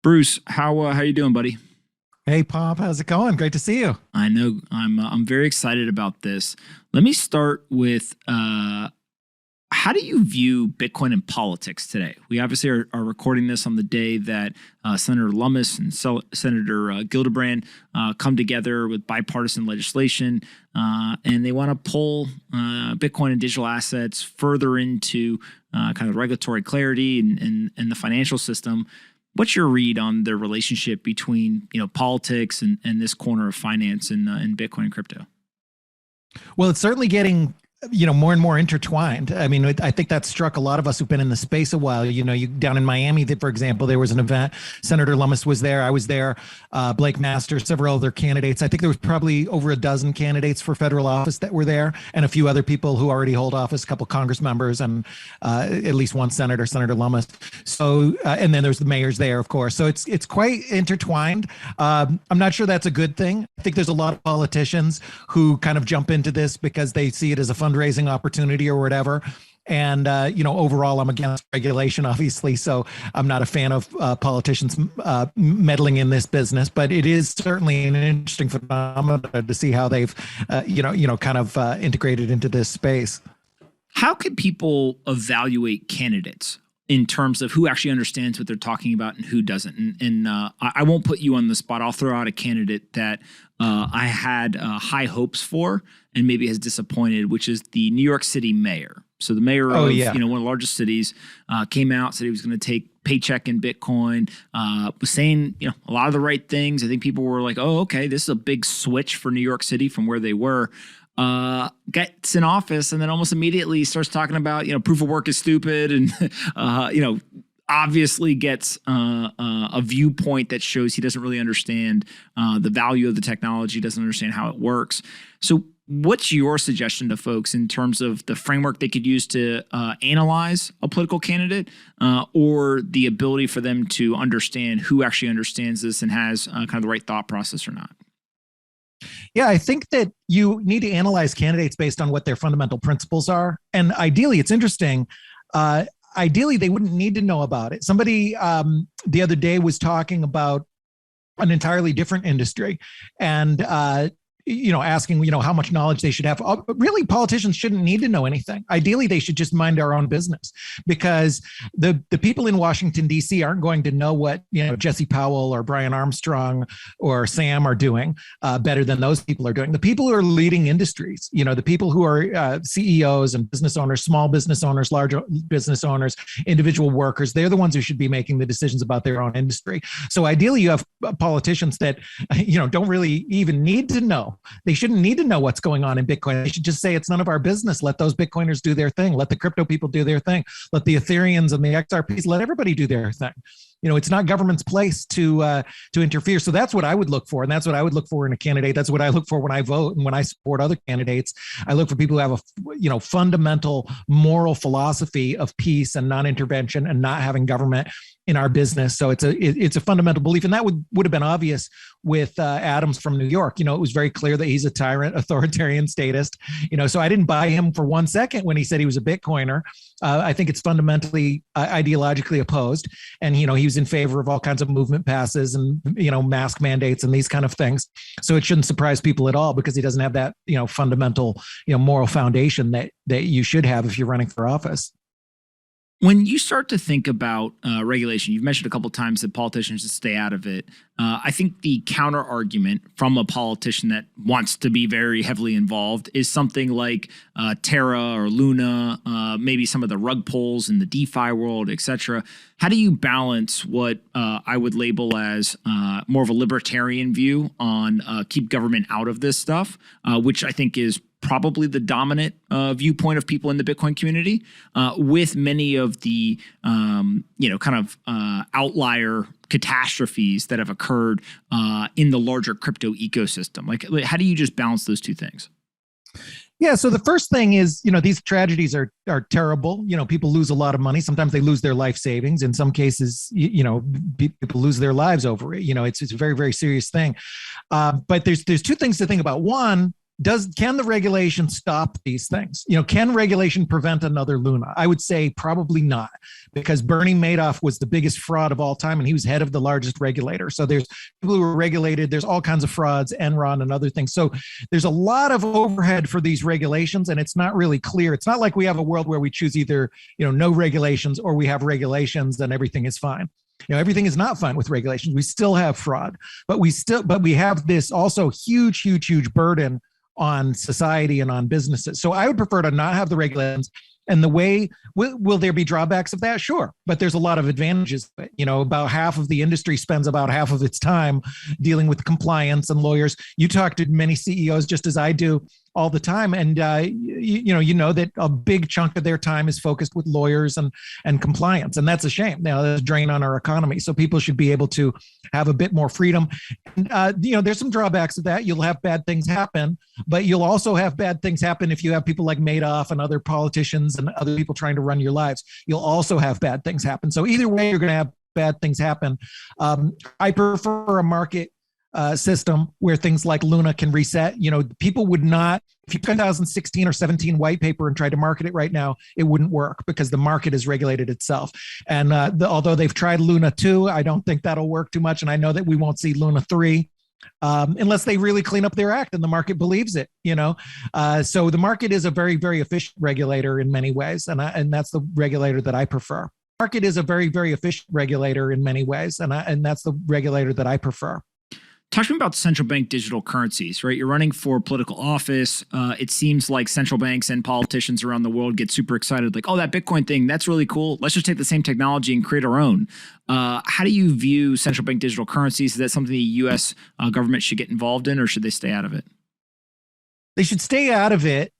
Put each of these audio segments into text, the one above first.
Bruce, how you doing, buddy? Hey, Pop, how's it going? Great to see you. I know I'm very excited about this. Let me start with how do you view Bitcoin in politics today? We obviously are recording this on the day that Senator Lummis and Senator Gillibrand come together with bipartisan legislation, and they want to pull Bitcoin and digital assets further into kind of regulatory clarity and the financial system. What's your read on the relationship between politics and this corner of finance and Bitcoin and crypto? Well, it's certainly getting more and more intertwined. I mean, I think that struck a lot of us who've been in the space a while. You down in Miami, for example, there was an event. Senator Lummis was there. I was there. Blake Masters, several other candidates. I think there was probably over a dozen candidates for federal office that were there, and a few other people who already hold office, a couple Congress members, and at least one senator, Senator Lummis. So, and then there's the mayors there, of course. So it's quite intertwined. I'm not sure that's a good thing. I think there's a lot of politicians who kind of jump into this because they see it as a fundraising opportunity or whatever. And, overall, I'm against regulation, obviously. So I'm not a fan of politicians meddling in this business. But it is certainly an interesting phenomenon to see how they've, kind of integrated into this space. How can people evaluate candidates in terms of who actually understands what they're talking about and who doesn't? And I won't put you on the spot. I'll throw out a candidate that I had high hopes for and maybe has disappointed, which is the New York City mayor. So the mayor of one of the largest cities came out, said he was going to take paycheck in Bitcoin, was saying a lot of the right things. I think people were like, oh, okay, this is a big switch for New York City from where they were. Gets in office and then almost immediately starts talking about proof of work is stupid and obviously gets a viewpoint that shows he doesn't really understand the value of the technology, doesn't understand how it works. So what's your suggestion to folks in terms of the framework they could use to analyze a political candidate or the ability for them to understand who actually understands this and has kind of the right thought process or not? Yeah, I think that you need to analyze candidates based on what their fundamental principles are. And ideally, it's interesting. Ideally, they wouldn't need to know about it. Somebody the other day was talking about an entirely different industry and asking, how much knowledge they should have. Really, politicians shouldn't need to know anything. Ideally, they should just mind our own business because the people in Washington, D.C. aren't going to know what, Jesse Powell or Brian Armstrong or Sam are doing better than those people are doing. The people who are leading industries, the people who are CEOs and business owners, small business owners, large business owners, individual workers, they're the ones who should be making the decisions about their own industry. So ideally, you have politicians that, don't really even need to know. They shouldn't need to know what's going on in Bitcoin. They should just say it's none of our business. Let those Bitcoiners do their thing. Let the crypto people do their thing. Let the Ethereans and the XRPs, let everybody do their thing. It's not government's place to interfere. So that's what I would look for. And that's what I would look for in a candidate. That's what I look for when I vote and when I support other candidates. I look for people who have a fundamental moral philosophy of peace and non-intervention and not having government in our business. So it's a fundamental belief. And that would have been obvious with Adams from New York. It was very clear that he's a tyrant, authoritarian statist. So I didn't buy him for 1 second when he said he was a Bitcoiner. I think it's fundamentally ideologically opposed. And, he was in favor of all kinds of movement passes and, mask mandates and these kind of things. So it shouldn't surprise people at all because he doesn't have that, fundamental, moral foundation that you should have if you're running for office. When you start to think about regulation, you've mentioned a couple of times that politicians should stay out of it. I think the counter argument from a politician that wants to be very heavily involved is something like Terra or Luna, maybe some of the rug pulls in the DeFi world, et cetera. How do you balance what I would label as more of a libertarian view on keep government out of this stuff, which I think is probably the dominant viewpoint of people in the Bitcoin community, with many of the outlier catastrophes that have occurred in the larger crypto ecosystem? Like, how do you just balance those two things? Yeah. So the first thing is, these tragedies are terrible. People lose a lot of money. Sometimes they lose their life savings. In some cases, people lose their lives over it. It's a very, very serious thing. But there's two things to think about. One, can the regulation stop these things? Can regulation prevent another Luna? I would say probably not, because Bernie Madoff was the biggest fraud of all time, and he was head of the largest regulator. So there's people who are regulated. There's all kinds of frauds, Enron and other things. So there's a lot of overhead for these regulations, and it's not really clear. It's not like we have a world where we choose either, no regulations, or we have regulations and everything is fine. Everything is not fine with regulations. We still have fraud, but we have this also huge burden on society and on businesses. So I would prefer to not have the regulations. And the way, will there be drawbacks of that? Sure. But there's a lot of advantages. About half of the industry spends about half of its time dealing with compliance and lawyers. You talk to many CEOs, just as I do, all the time. And, that a big chunk of their time is focused with lawyers and compliance. And that's a shame. That's a drain on our economy. So people should be able to have a bit more freedom. And, there's some drawbacks of that. You'll have bad things happen, but you'll also have bad things happen if you have people like Madoff and other politicians and other people trying to run your lives. You'll also have bad things happen. So either way, you're going to have bad things happen. I prefer a market system where things like Luna can reset. People would not, if you took 2016 or 17 white paper and tried to market it right now, it wouldn't work because the market has regulated itself. And although they've tried Luna 2, I don't think that'll work too much. And I know that we won't see Luna 3 unless they really clean up their act and the market believes it. So the market is a very, very efficient regulator in many ways. And that's the regulator that I prefer. Market is a very, very efficient regulator in many ways. And that's the regulator that I prefer. Talk to me about central bank digital currencies, right? You're running for political office. It seems like central banks and politicians around the world get super excited, like, oh, that Bitcoin thing, that's really cool. Let's just take the same technology and create our own. How do you view central bank digital currencies? Is that something the U.S. Government should get involved in, or should they stay out of it? They should stay out of it.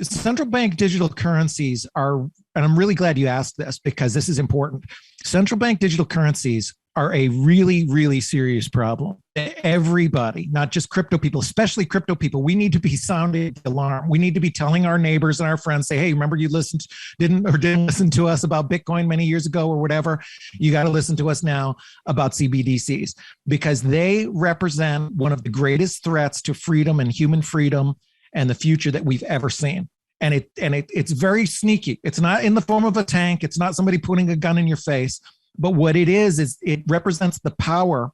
Central bank digital currencies are, and I'm really glad you asked this because this is important. Central bank digital currencies are a really, really serious problem. Everybody, not just crypto people, especially crypto people, we need to be sounding the alarm. We need to be telling our neighbors and our friends, say, hey, remember you didn't listen to us about Bitcoin many years ago or whatever. You got to listen to us now about CBDCs because they represent one of the greatest threats to freedom and human freedom and the future that we've ever seen. And it's very sneaky. It's not in the form of a tank. It's not somebody putting a gun in your face. But what it is it represents the power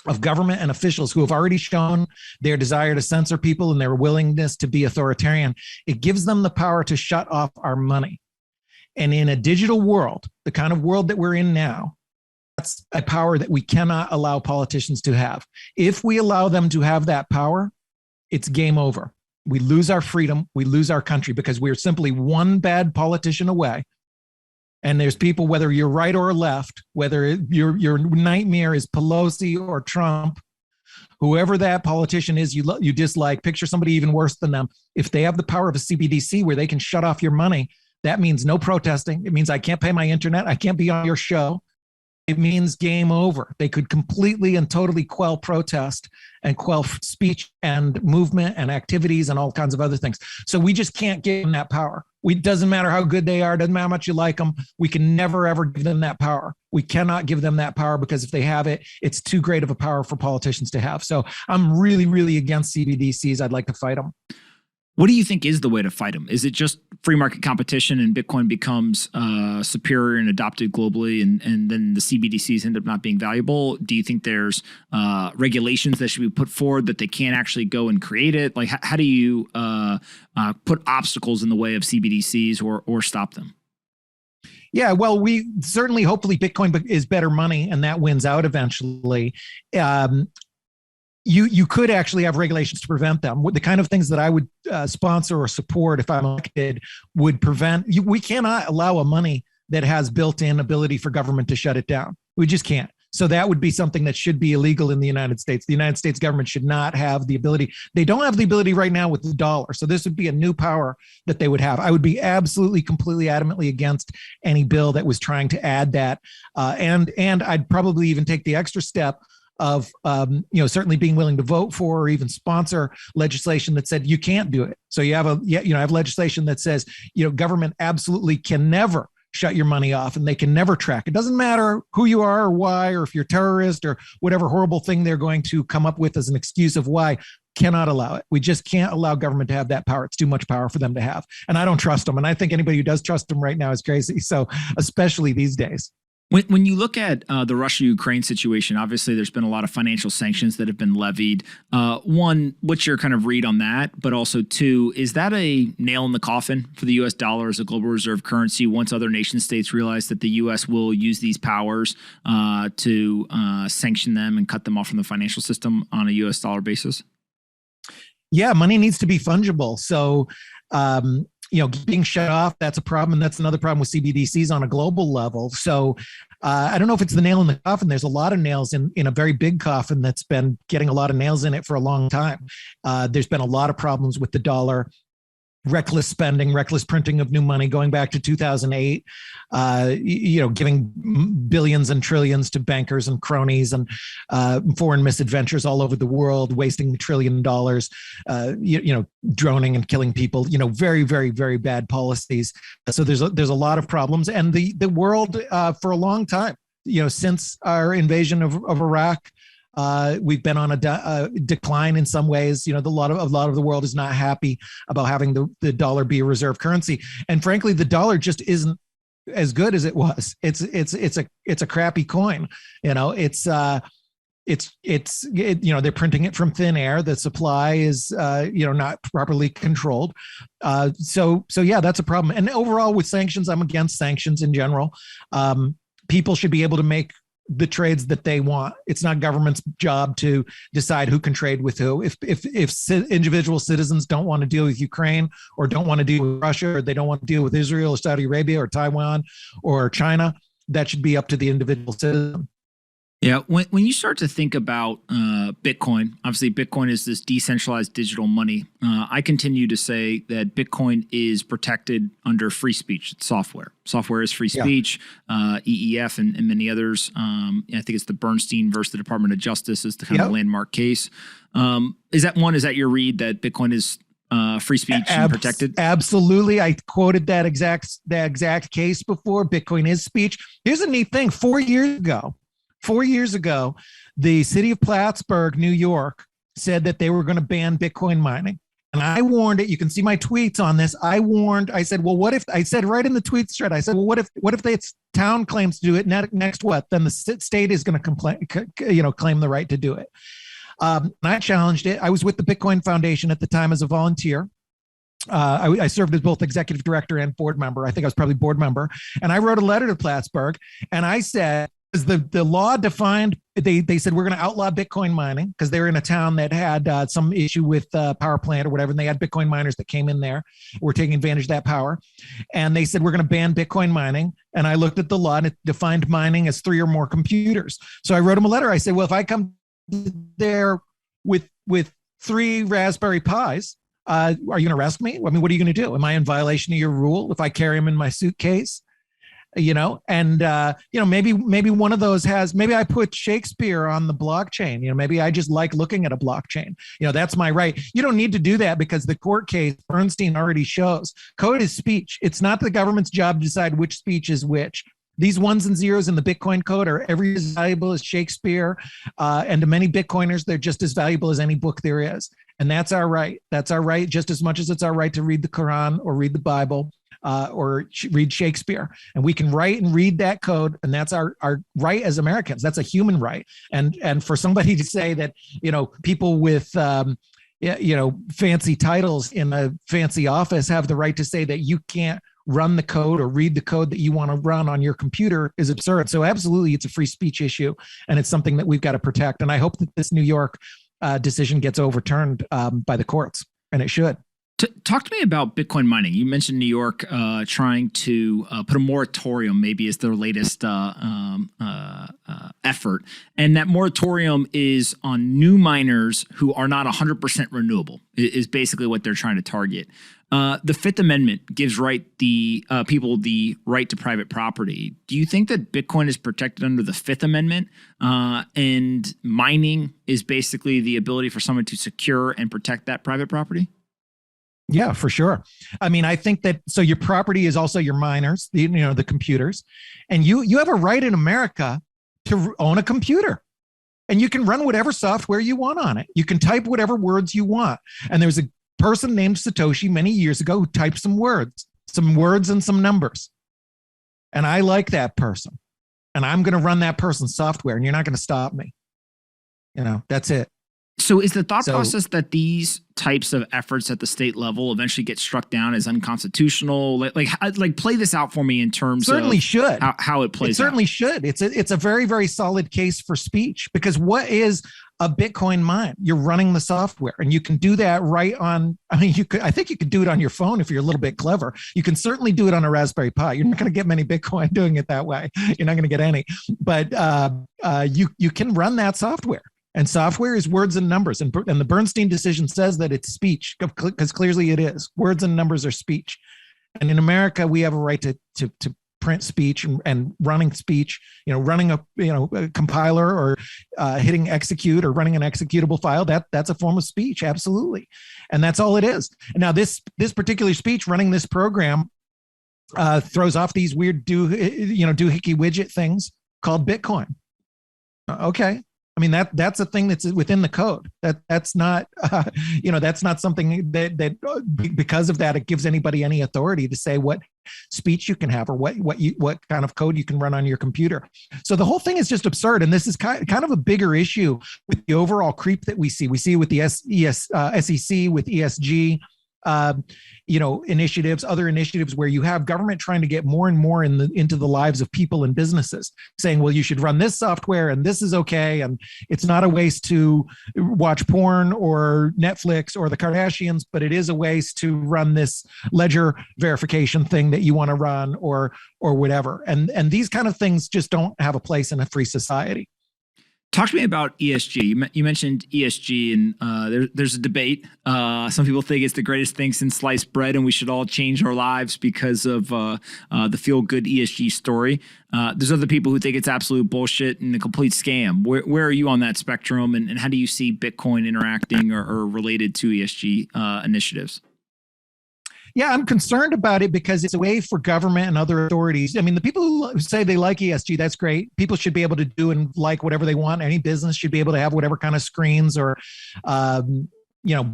of government and officials who have already shown their desire to censor people and their willingness to be authoritarian. It gives them the power to shut off our money. And in a digital world, the kind of world that we're in now, that's a power that we cannot allow politicians to have. If we allow them to have that power, it's game over. We lose our freedom. We lose our country because we're simply one bad politician away. And there's people, whether you're right or left, whether your nightmare is Pelosi or Trump, whoever that politician is you dislike, picture somebody even worse than them. If they have the power of a CBDC where they can shut off your money, that means no protesting. It means I can't pay my internet. I can't be on your show. It means game over. They could completely and totally quell protest and quell speech and movement and activities and all kinds of other things. So we just can't give them that power. It doesn't matter how good they are. Doesn't matter how much you like them. We can never, ever give them that power. We cannot give them that power because if they have it, it's too great of a power for politicians to have. So I'm really, really against CBDCs. I'd like to fight them. What do you think is the way to fight them? Is it just free market competition and Bitcoin becomes superior and adopted globally and then the CBDCs end up not being valuable? Do you think there's regulations that should be put forward that they can't actually go and create it? Like, how do you put obstacles in the way of CBDCs or stop them? Yeah, well, we certainly, hopefully Bitcoin is better money and that wins out eventually. You could actually have regulations to prevent them. The kind of things that I would sponsor or support if I'm elected would prevent. We cannot allow a money that has built-in ability for government to shut it down. We just can't. So that would be something that should be illegal in the United States. The United States government should not have the ability. They don't have the ability right now with the dollar. So this would be a new power that they would have. I would be absolutely, completely, adamantly against any bill that was trying to add that. And I'd probably even take the extra step of certainly being willing to vote for or even sponsor legislation that said you can't do it. So you have legislation that says government absolutely can never shut your money off, and they can never track. It doesn't matter who you are or why, or if you're a terrorist or whatever horrible thing they're going to come up with as an excuse of why. Cannot allow it. We just can't allow government to have that power. It's too much power for them to have. And I don't trust them. And I think anybody who does trust them right now is crazy. So especially these days. When you look at the Russia-Ukraine situation, obviously there's been a lot of financial sanctions that have been levied. One, what's your kind of read on that? But also, two, is that a nail in the coffin for the U.S. dollar as a global reserve currency once other nation states realize that the U.S. will use these powers to sanction them and cut them off from the financial system on a U.S. dollar basis? Yeah, money needs to be fungible. So, being shut off, that's a problem. And that's another problem with CBDCs on a global level. So I don't know if it's the nail in the coffin. There's a lot of nails in a very big coffin that's been getting a lot of nails in it for a long time. There's been a lot of problems with the dollar. Reckless spending, reckless printing of new money going back to 2008, giving billions and trillions to bankers and cronies and foreign misadventures all over the world, wasting $1 trillion, droning and killing people, very, very, very bad policies. So there's a lot of problems. And the world for a long time, since our invasion of Iraq, we've been on a decline in some ways. A lot of the world is not happy about having the dollar be a reserve currency, and frankly, the dollar just isn't as good as it was. It's a crappy coin. They're printing it from thin air. The supply is not properly controlled. So yeah, that's a problem. And overall, with sanctions, I'm against sanctions in general. People should be able to make the trades that they want. It's not government's job to decide who can trade with who. If individual citizens don't want to deal with Ukraine or don't want to deal with Russia, or they don't want to deal with Israel or Saudi Arabia or Taiwan or China, that should be up to the individual citizen. Yeah, when you start to think about Bitcoin, obviously Bitcoin is this decentralized digital money. I continue to say that Bitcoin is protected under free speech. It's software. Software is free speech. EEF and many others. I think it's the Bernstein versus the Department of Justice is the kind of landmark case. Is that your read that Bitcoin is free speech and protected? Absolutely. I quoted that exact case before. Bitcoin is speech. Here's a neat thing. 4 years ago, the city of Plattsburgh, New York, said that they were going to ban Bitcoin mining. And I warned it. You can see my tweets on this. I said, well, what if, I said right in the tweet thread, I said, well, what if the town claims to do it next what? Then the state is going to claim the right to do it. And I challenged it. I was with the Bitcoin Foundation at the time as a volunteer. I served as both executive director and board member. I think I was probably board member. And I wrote a letter to Plattsburgh, and I said, the law defined, they said we're going to outlaw Bitcoin mining because they were in a town that had some issue with power plant or whatever, and they had Bitcoin miners that came in there, were taking advantage of that power, and they said we're going to ban Bitcoin mining. And I looked at the law, and it defined mining as 3 or more computers. So I wrote them a letter. I said, well, if I come there with 3 Raspberry Pis, are you going to arrest me? I mean, what are you going to do? Am I in violation of your rule if I carry them in my suitcase? Maybe one of those maybe I put Shakespeare on the blockchain. Maybe I just like looking at a blockchain. That's my right. You don't need to do that because the court case, Bernstein already shows code is speech. It's not the government's job to decide which speech is which. These ones and zeros in the Bitcoin code are every as valuable as Shakespeare. And to many Bitcoiners, they're just as valuable as any book there is. And that's our right. That's our right just as much as it's our right to read the Quran or read the Bible. Or read Shakespeare, and we can write and read that code, and that's our right as Americans. That's a human right. And for somebody to say that people with fancy titles in a fancy office have the right to say that you can't run the code or read the code that you want to run on your computer is absurd. So absolutely, it's a free speech issue, and it's something that we've got to protect. And I hope that this New York decision gets overturned by the courts, and it should. Talk to me about Bitcoin mining. You mentioned New York trying to put a moratorium, maybe as their latest effort. And that moratorium is on new miners who are not 100% renewable, is basically what they're trying to target. The Fifth Amendment gives people the right to private property. Do you think that Bitcoin is protected under the Fifth Amendment? And mining is basically the ability for someone to secure and protect that private property? Yeah, for sure. I mean, I think that so your property is also your miners, the computers, and you have a right in America to own a computer, and you can run whatever software you want on it. You can type whatever words you want. And there's a person named Satoshi many years ago who typed some words and some numbers. And I like that person, and I'm going to run that person's software, and you're not going to stop me. That's it. So is the thought process that these types of efforts at the state level eventually get struck down as unconstitutional? Like play this out for me in terms certainly of should. How it plays It certainly out. should. It's a very, very solid case for speech, because what is a Bitcoin mine? You're running the software, and you can do that right on. I mean, I think you could do it on your phone if you're a little bit clever. You can certainly do it on a Raspberry Pi. You're not going to get many Bitcoin doing it that way. You're not going to get any, but you can run that software. And software is words and numbers. And the Bernstein decision says that it's speech, because clearly it is. Words and numbers are speech. And in America, we have a right to print speech and running speech, running a compiler or hitting execute or running an executable file. That's a form of speech. Absolutely. And that's all it is. And now this particular speech running this program throws off these weird doohickey widget things called Bitcoin. Okay. I mean, that's a thing that's within the code. That's not, that's not something that because of that, it gives anybody any authority to say what speech you can have or what kind of code you can run on your computer. So the whole thing is just absurd. And this is kind of a bigger issue with the overall creep that we see. We see with the SEC, with ESG, initiatives, other initiatives where you have government trying to get more and more into the lives of people and businesses, saying, well, you should run this software and this is okay. And it's not a waste to watch porn or Netflix or the Kardashians, but it is a waste to run this ledger verification thing that you want to run or whatever. And these kind of things just don't have a place in a free society. Talk to me about ESG. You mentioned ESG, and there's a debate. Some people think it's the greatest thing since sliced bread, and we should all change our lives because of the feel-good ESG story. There's other people who think it's absolute bullshit and a complete scam. Where are you on that spectrum, and how do you see Bitcoin interacting or related to ESG initiatives? Yeah, I'm concerned about it because it's a way for government and other authorities. I mean, the people who say they like ESG, that's great. People should be able to do and like whatever they want. Any business should be able to have whatever kind of screens or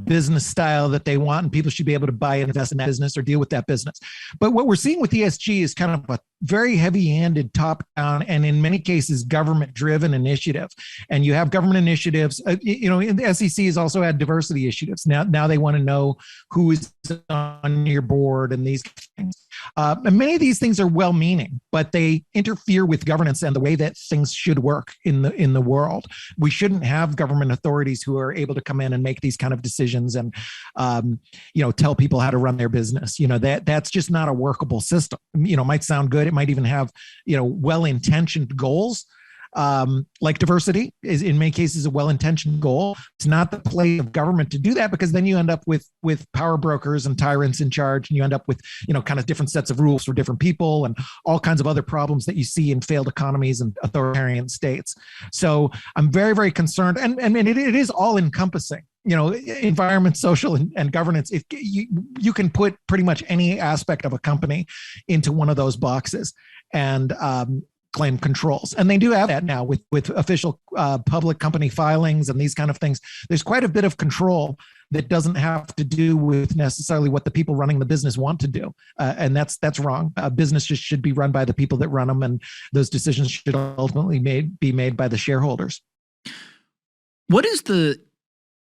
business style that they want, and people should be able to buy and invest in that business or deal with that business. But what we're seeing with ESG is kind of a very heavy-handed top-down and in many cases government-driven initiative. And you have government initiatives, the SEC has also had diversity initiatives. Now they want to know who is on your board and these things. And many of these things are well-meaning, but they interfere with governance and the way that things should work in the world. We shouldn't have government authorities who are able to come in and make these kind of decisions and tell people how to run their business. That's just not a workable system. It might sound good. It might even have well-intentioned goals. Like diversity is in many cases a well-intentioned goal. It's not the place of government to do that, because then you end up with power brokers and tyrants in charge, and you end up with kind of different sets of rules for different people and all kinds of other problems that you see in failed economies and authoritarian states. So I'm very, very concerned, and it is all encompassing. Environment, social, and governance. If you can put pretty much any aspect of a company into one of those boxes and claim controls. And they do have that now with official public company filings and these kind of things. There's quite a bit of control that doesn't have to do with necessarily what the people running the business want to do. And that's wrong. Business just should be run by the people that run them, and those decisions should ultimately be made by the shareholders. What is the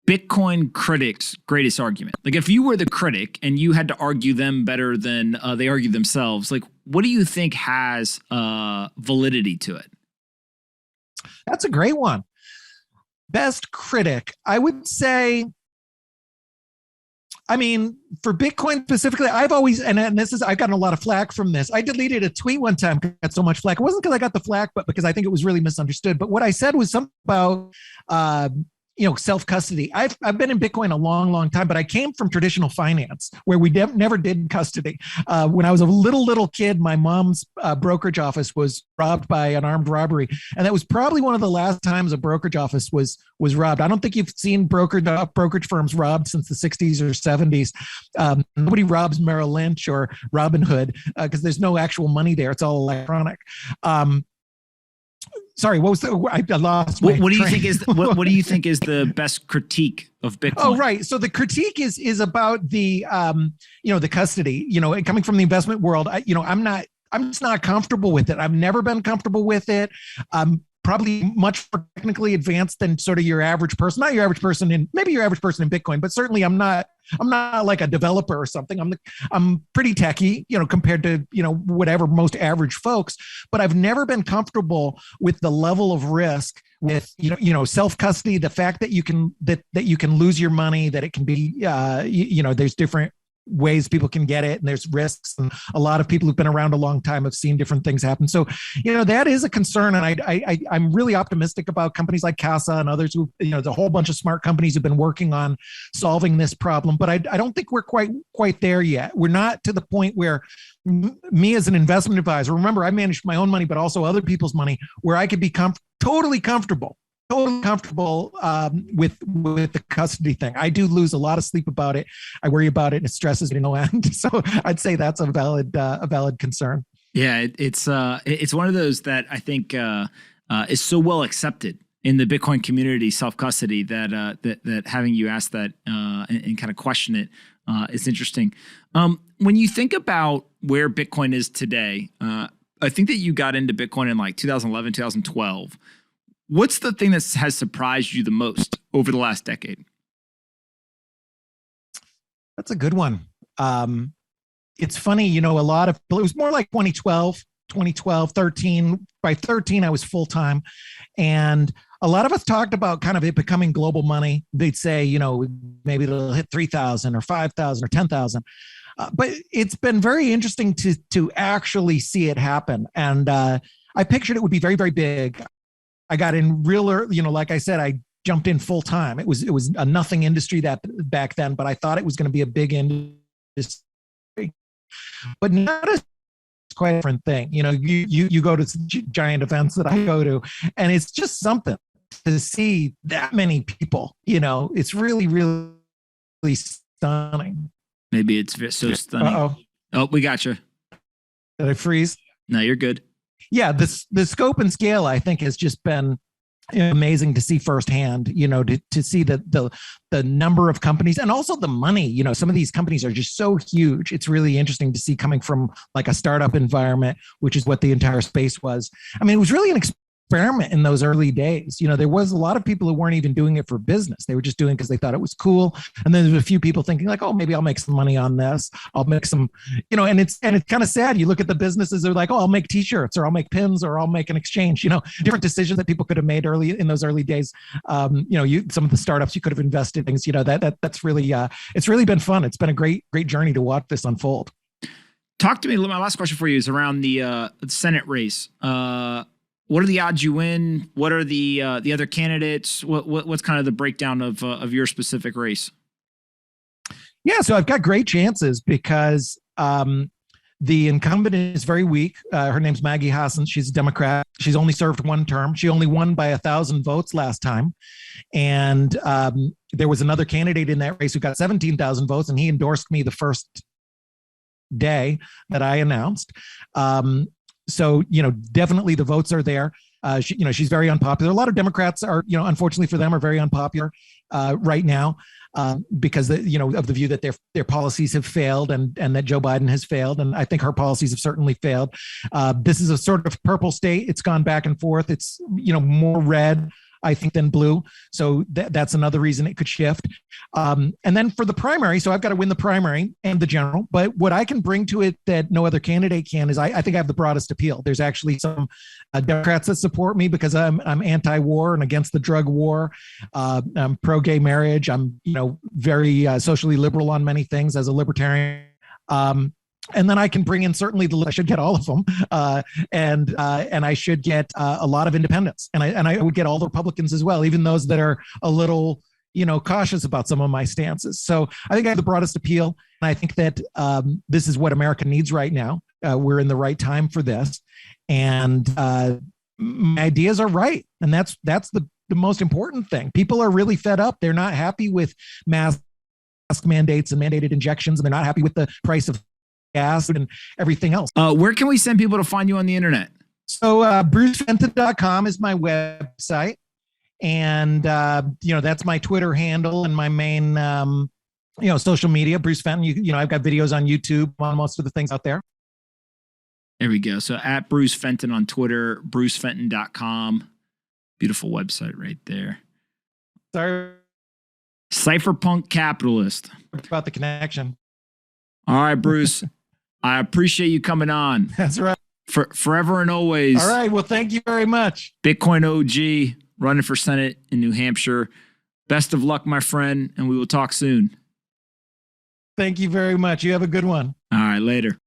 Bitcoin critics' greatest argument? Like, if you were the critic and you had to argue them better than they argue themselves, like, what do you think has validity to it? That's a great one. Best critic, I would say. I mean, for Bitcoin specifically, I've gotten a lot of flack from this. I deleted a tweet one time, got so much flack. It wasn't because I got the flack, but because I think it was really misunderstood. But what I said was something about self-custody. I've been in Bitcoin a long, long time, but I came from traditional finance where we never did custody. When I was a little kid, my mom's brokerage office was robbed by an armed robbery. And that was probably one of the last times a brokerage office was robbed. I don't think you've seen brokerage firms robbed since the 60s or 70s. Nobody robs Merrill Lynch or Robinhood because there's no actual money there. It's all electronic. Sorry, what was I lost my what do you train. think is what do you think is the best critique of Bitcoin? Oh, right. So the critique is about the the custody. Coming from the investment world, I'm just not comfortable with it. I've never been comfortable with it. Probably much more technically advanced than sort of your average person. Not your average person maybe your average person in Bitcoin, but certainly I'm not like a developer or something. I'm pretty techy, compared to, whatever most average folks, but I've never been comfortable with the level of risk with, self-custody, the fact that you can lose your money, that it can be, there's different ways people can get it and there's risks, and a lot of people who've been around a long time have seen different things happen. So that is a concern, and I'm really optimistic about companies like Casa and others who, there's a whole bunch of smart companies who've been working on solving this problem, but I don't think we're quite there yet. We're not to the point where me as an investment advisor, remember I managed my own money but also other people's money, where I could be totally comfortable with the custody thing. I do lose a lot of sleep about it. I worry about it, and it stresses me no end. So I'd say that's a valid concern. Yeah, it's one of those that I think is so well accepted in the Bitcoin community, self-custody, that having you ask that and kind of question it is interesting. When you think about where Bitcoin is today, I think that you got into Bitcoin in like 2011, 2012. What's the thing that has surprised you the most over the last decade? That's a good one. It's funny, a lot of, it was more like 2012, 13. By 13, I was full-time. And a lot of us talked about kind of it becoming global money. They'd say, maybe it'll hit 3,000 or 5,000 or 10,000. But it's been very interesting to actually see it happen. And I pictured it would be very, very big. I got in real early, like I said, I jumped in full time. It was a nothing industry that back then, but I thought it was going to be a big industry. But not a quite a different thing. You go to giant events that I go to, and it's just something to see that many people. It's really, really stunning. Maybe it's so stunning. Uh-oh. Oh, we got you. Did I freeze? No, you're good. Yeah, the scope and scale, I think, has just been amazing to see firsthand. To see the number of companies and also the money. Some of these companies are just so huge. It's really interesting to see coming from like a startup environment, which is what the entire space was. I mean, it was really an experiment in those early days. There was a lot of people who weren't even doing it for business. They were just doing it because they thought it was cool. And then there's a few people thinking like, oh, maybe I'll make some money on this. I'll make some, and it's kind of sad. You look at the businesses, they're like, oh, I'll make t-shirts or I'll make pins or I'll make an exchange, different decisions that people could have made early in those early days. Some of the startups you could have invested in things, that's really, it's really been fun. It's been a great journey to watch this unfold. Talk to me. My last question for you is around the Senate race. What are the odds you win? What are the other candidates? What's kind of the breakdown of your specific race? Yeah, so I've got great chances because the incumbent is very weak. Her name's Maggie Hassan. She's a Democrat. She's only served one term. She only won by 1,000 votes last time. And there was another candidate in that race who got 17,000 votes, and he endorsed me the first day that I announced. So, definitely the votes are there. She's very unpopular. A lot of Democrats are, unfortunately for them, are very unpopular right now because of the view that their policies have failed and that Joe Biden has failed. And I think her policies have certainly failed. This is a sort of purple state. It's gone back and forth. It's, more red, I think, than blue. So that's another reason it could shift. And then for the primary, so I've got to win the primary and the general. But what I can bring to it that no other candidate can is I think I have the broadest appeal. There's actually some Democrats that support me because I'm anti-war and against the drug war. I'm pro-gay marriage. I'm very socially liberal on many things as a libertarian. And then I can bring in certainly I should get all of them, and I should get a lot of independents, and I would get all the Republicans as well, even those that are a little cautious about some of my stances. So I think I have the broadest appeal, and I think that this is what America needs right now. We're in the right time for this, and my ideas are right, and that's the most important thing. People are really fed up. They're not happy with mask mandates and mandated injections, and they're not happy with the price of gas and everything else. Where can we send people to find you on the internet? So brucefenton.com is my website. And, that's my Twitter handle and my main, social media, Bruce Fenton. I've got videos on YouTube on most of the things out there. There we go. So at Bruce Fenton on Twitter, brucefenton.com. Beautiful website right there. Sorry. Cypherpunk Capitalist. About the connection. All right, Bruce. I appreciate you coming on. That's right. Forever and always. All right. Well, thank you very much. Bitcoin OG, running for Senate in New Hampshire. Best of luck, my friend, and we will talk soon. Thank you very much. You have a good one. All right, later.